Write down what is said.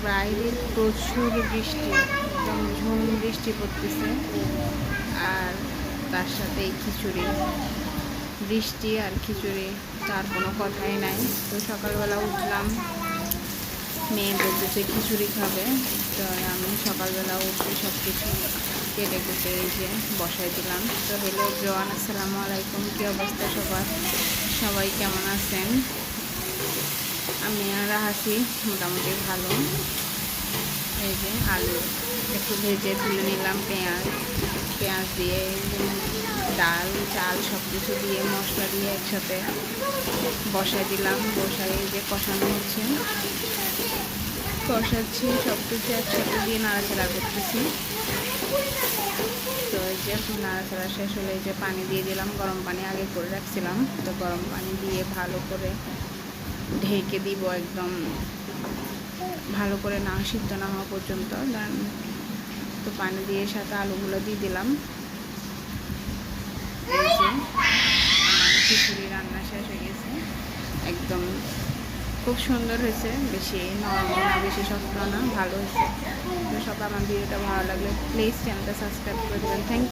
বাইরে প্রচুর বৃষ্টি, একদম ঝুম বৃষ্টি পড়তেছে। আর তার সাথে এই খিচুড়ি, বৃষ্টি আর খিচুড়ি, তার কোনো কথাই নাই। তো সকালবেলা উঠলাম, মেয়ে বলতেছে খিচুড়ি খাবে। তো আমি সকালবেলা উঠে সব কিছু কেটে কুটে এই যে বসাই দিলাম। তো হ্যালো এভরিওয়ান, আসসালামু আলাইকুম। কী অবস্থা সবার, সবাই কেমন আছেন? আমি আর আছি মোটামুটি ভালো। এই যে আলু একটু ভেজে তুলে নিলাম, পেঁয়াজ দিয়ে ডাল চাল সব কিছু দিয়ে মশলা দিয়ে একসাথে বসাই দিলাম। বসাই যে কষানো হচ্ছে, কষাচ্ছি সব কিছু একসাথে দিয়ে নাড়াচাড়া করতেছি। তো এই যে নাড়াচাড়া শেষ হলে এই যে পানি দিয়ে দিলাম, গরম পানি আগে করে রাখছিলাম। তো গরম পানি দিয়ে ভালো করে ঢেকে দিব, একদম ভালো করে না সিদ্ধ না হওয়া পর্যন্ত। তো পানি দিয়ে সাথে আলুগুলো দিয়ে দিলাম। এই যে আমার খিচুড়ি রান্না শেষ হয়ে গেছে, একদম খুব সুন্দর হয়েছে, বেশি নরম না বেশি শক্ত না, ভালো হয়েছে। তো সব আমার ভিডিওটা ভালো লাগলে প্লিজ চ্যানেলটা সাবস্ক্রাইব করে দেবেন। Thank you.